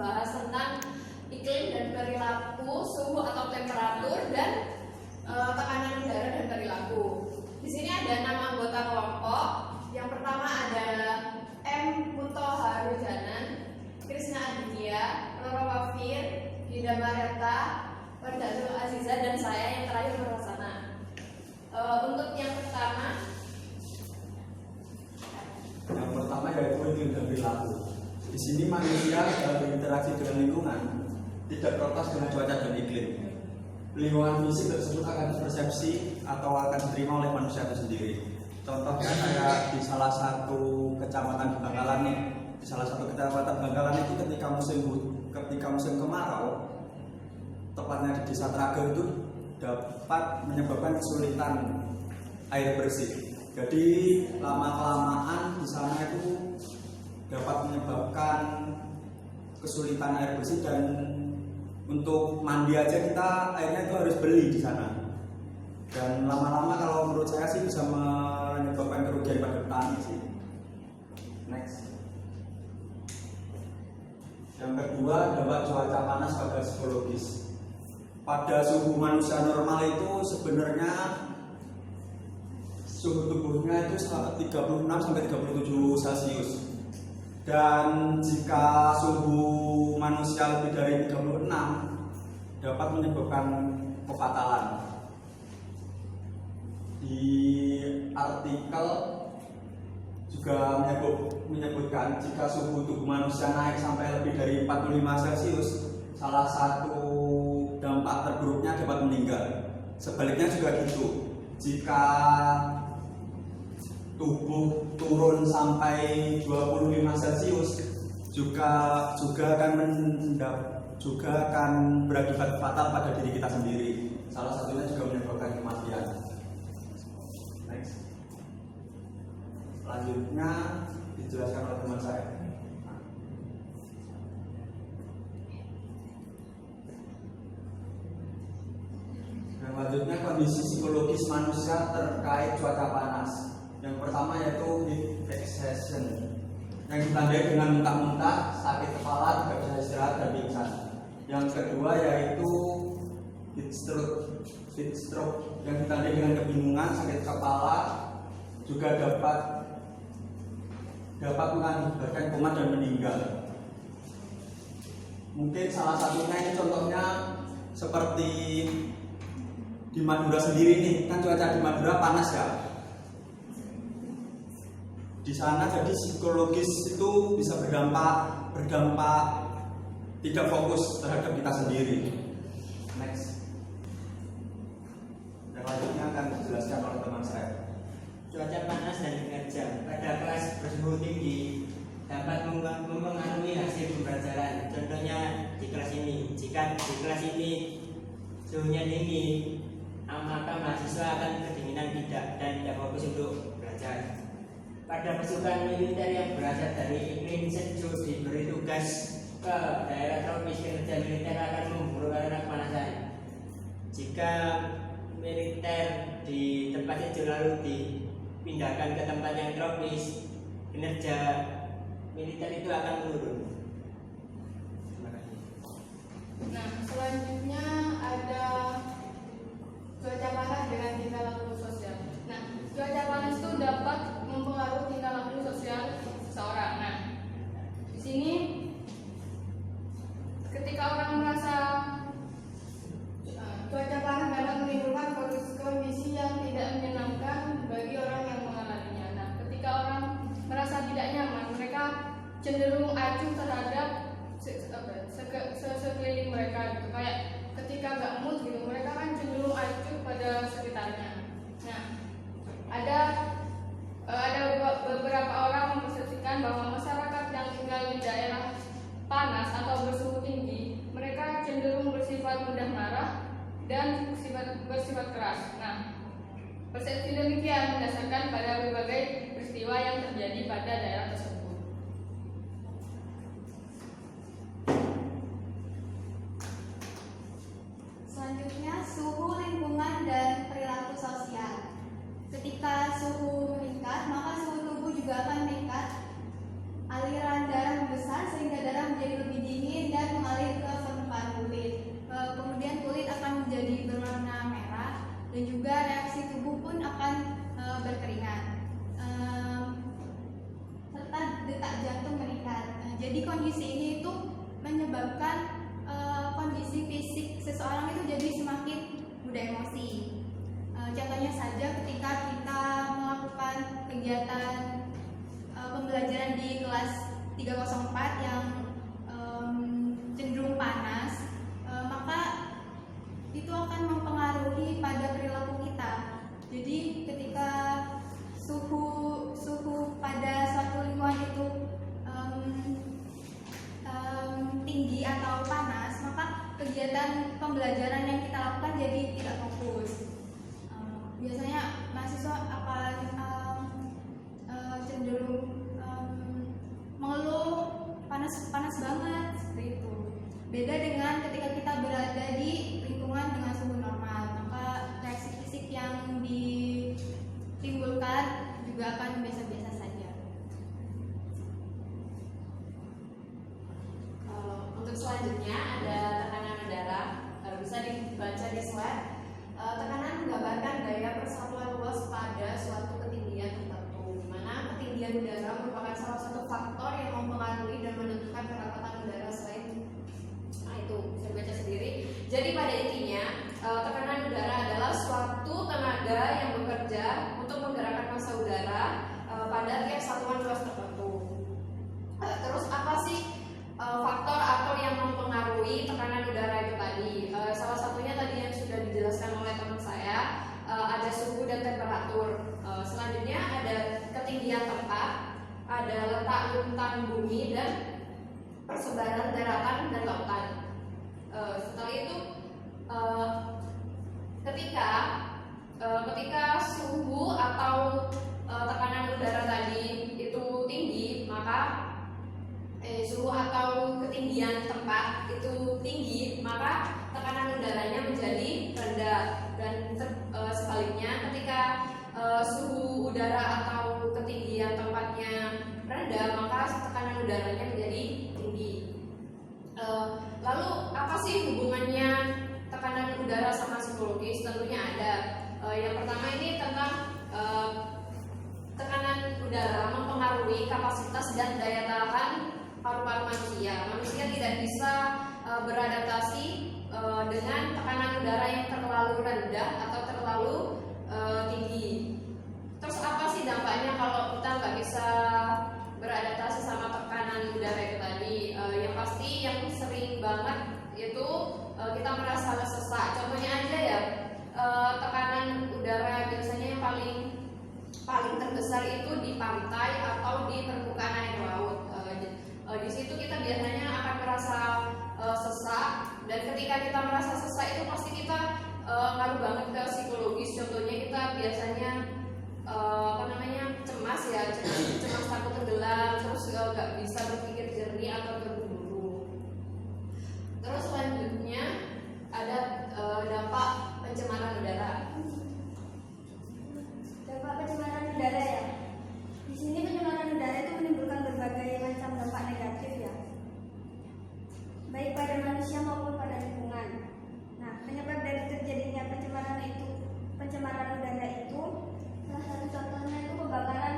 membahas tentang iklim dan perilaku, suhu atau temperatur, dan tekanan udara dan perilaku. Di sini ada 6 anggota kelompok. Yang pertama ada M. Puto Harujanan, Krisna Aditya, Roro Wafir, Dinda Mareta, Wardatul Aziza, dan saya yang terakhir Nurhasana. Untuk yang pertama yaitu iklim dan perilaku. Di sini manusia dalam berinteraksi dengan lingkungan tidak terlepas dengan cuaca dan iklim. Lingkungan fisik tersebut akan dipersepsi atau akan diterima oleh manusia itu sendiri. Contohnya kayak di salah satu kecamatan di Bangkalan nih. Di salah satu kecamatan Bangkalan itu ketika musim kemarau, tepatnya di Desa Tragel itu dapat menyebabkan kesulitan air bersih. Jadi lama-kelamaan di sana itu dapat menyebabkan kesulitan air bersih, dan untuk mandi aja kita airnya itu harus beli di sana. Dan lama-lama kalau menurut saya sih bisa menyebabkan kerugian pada petani sih. Next. Yang kedua, dampak cuaca panas pada psikologis. Pada suhu manusia normal itu sebenarnya suhu tubuhnya itu 36 sampai 37 Celcius. Dan jika suhu manusia lebih dari 36 dapat menyebabkan kefatalan. Di artikel juga menyebutkan jika suhu tubuh manusia naik sampai lebih dari 45 Celcius, salah satu dampak terburuknya dapat meninggal. Sebaliknya juga gitu. Jika tubuh turun sampai 25 Celcius juga akan berakibat fatal pada diri kita sendiri. Salah satunya juga menyebabkan kematian. Next. Selanjutnya dijelaskan oleh teman saya. Yang selanjutnya kondisi psikologis manusia terkait cuaca panas. Yang pertama yaitu heat exhaustion, yang ditandai dengan muntah-muntah, sakit kepala, tidak bisa istirahat, dan pingsan. Yang kedua yaitu heat stroke, yang ditandai dengan kebingungan, sakit kepala, juga dapat mengakibatkan koma dan meninggal. Mungkin salah satunya ini contohnya seperti di Madura sendiri nih, kan cuaca di Madura panas ya. Di sana jadi psikologis itu bisa berdampak tidak fokus terhadap kita sendiri. Next. Yang selanjutnya akan dijelaskan oleh teman saya. Cuaca panas dan kinerja pada kelas bersuhu tinggi dapat mempengaruhi hasil pembelajaran. Contohnya di kelas ini, jika di kelas ini suhunya tinggi, maka mahasiswa akan kedinginan dan tidak fokus untuk belajar. Pada pasukan militer yang berasal dari iklim sejuk diberi tugas ke daerah tropis, kinerja militer akan memburuk karena kepanasan. Jika militer di tempat sejuk lalu dipindahkan ke tempat yang tropis, kinerja militer itu akan menurun. Nah, selanjutnya ada cuaca panas dengan tingkah laku sosial. Nah, cuaca panas itu dapat mempengaruhi tingkah laku sosial seseorang. Nah, di sini ketika orang merasa cuaca panas dapat menimbulkan kondisi yang tidak menyenangkan bagi orang yang mengalaminya. Nah, ketika orang merasa tidak nyaman, mereka cenderung acuh terhadap sekeliling mereka gitu. Kayak ketika nggak mood gitu, mereka kan cenderung acuh pada sekitarnya. Nah, ada Jadi kondisi ini itu menyebabkan kondisi fisik seseorang itu jadi semakin mudah emosi. Contohnya saja ketika kita melakukan kegiatan pembelajaran di kelas 304 yang cenderung panas, maka itu akan mempengaruhi pada perilaku kita. Jadi ketika suhu pada suatu lingkungan itu tinggi atau panas, maka kegiatan pembelajaran yang kita lakukan jadi tidak fokus. Biasanya mahasiswa akan cenderung mengeluh panas banget seperti itu. Beda dengan ketika kita berada di lingkungan dengan suhu normal, maka reaksi fisik yang ditimbulkan juga akan biasa-biasa saja. Untuk selanjutnya ada tekanan udara, bisa dibaca di slide. Tekanan menggambarkan gaya persatuan luas pada suatu ketinggian tertentu, di mana ketinggian udara merupakan salah satu faktor yang mempengaruhi dan menentukan kerapatan udara selain. Nah itu bisa dibaca sendiri. Jadi pada intinya tekanan udara adalah suatu tenaga yang bekerja untuk menggerakkan massa udara pada tiap satuan luas tertentu. Terus apa sih faktor atau yang mempengaruhi tekanan udara itu tadi? Salah satunya tadi yang sudah dijelaskan oleh teman saya, ada suhu dan temperatur. Selanjutnya ada ketinggian tempat, ada letak luntang bumi dan persebaran daratan dan lautan. Setelah itu ketika suhu atau tekanan udara tadi itu tinggi, maka suhu atau ketinggian tempat itu tinggi, maka tekanan udaranya menjadi rendah. Dan sebaliknya, ketika suhu udara atau ketinggian tempatnya rendah, maka tekanan udaranya menjadi tinggi. Lalu apa sih hubungannya tekanan udara sama psikologis? Tentunya ada. Yang pertama ini tentang tekanan udara mempengaruhi kapasitas dan daya tahan paru-paru manusia. Manusia tidak bisa beradaptasi dengan tekanan udara yang terlalu rendah atau terlalu tinggi. Terus apa sih dampaknya kalau kita nggak bisa beradaptasi sama tekanan udara itu tadi? Yang pasti yang sering banget itu kita merasa sesak. Contohnya aja ya, tekanan udara biasanya yang paling terbesar itu di pantai atau di permukaan air laut. Di situ kita biasanya akan merasa sesak, dan ketika kita merasa sesak itu pasti kita ngaruh banget ke psikologis. Contohnya kita biasanya cemas ya, cemas takut tenggelam, terus nggak bisa berpikir jernih atau terburu-buru. Terus selanjutnya ada dampak pencemaran udara. Dampak pencemaran udara ya. Di sini pencemaran udara itu menimbulkan berbagai macam dampak negatif ya, baik pada manusia maupun pada lingkungan. Nah, penyebab dari terjadinya pencemaran udara itu salah satu contohnya itu pembakaran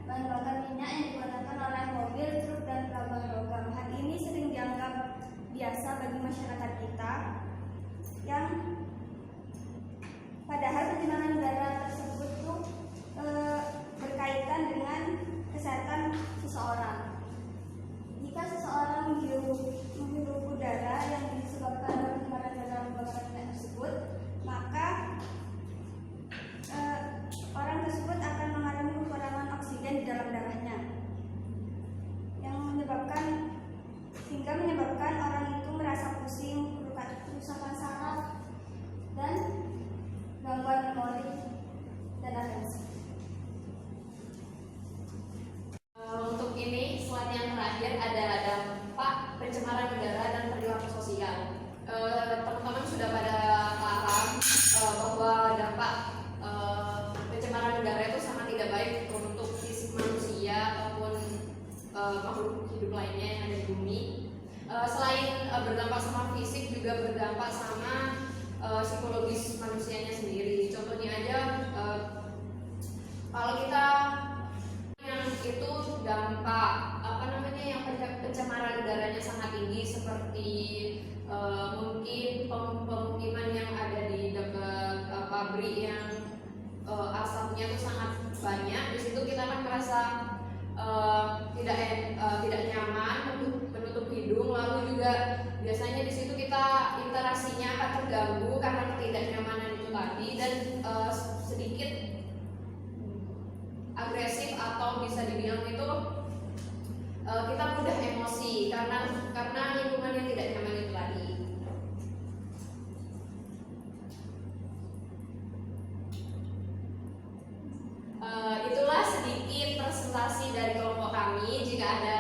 bahan bakar minyak yang digunakan oleh mobil, truk, dan tambang logam. Hal ini sering dianggap biasa bagi masyarakat kita, yang padahal pencemaran udara tersebut tuh berkaitan dengan kesehatan seseorang. Jika seseorang menghirup udara yang disebabkan oleh pencemaran udara pembakaran minyak tersebut, maka orang tersebut akan mengalami kekurangan oksigen di dalam darahnya, yang menyebabkan orang itu merasa pusing, kerusakan saraf, dan gangguan memori dan atensi. Untuk ini slide yang terakhir ada dampak pencemaran udara dan perilaku sosial. Teman-teman sudah pada paham bahwa dampak pencemaran udara itu sangat tidak baik untuk fisik manusia ataupun makhluk hidup lainnya yang ada di bumi. Selain berdampak sama fisik, juga berdampak sama psikologis manusianya sendiri. Contohnya aja, kalau kita yang itu dampak yang pencemaran sangat tinggi seperti mungkin pemukiman yang ada di dekat pabrik yang asapnya itu sangat banyak. Di situ kita akan merasa tidak nyaman, menutup hidung. Lalu juga biasanya di situ kita interaksinya akan terganggu karena ketidaknyamanan itu tadi, dan sedikit agresif atau bisa dibilang itu kita mudah emosi karena lingkungan yang tidak nyaman itu tadi. Itulah sedikit presentasi dari kelompok kami. Jika ada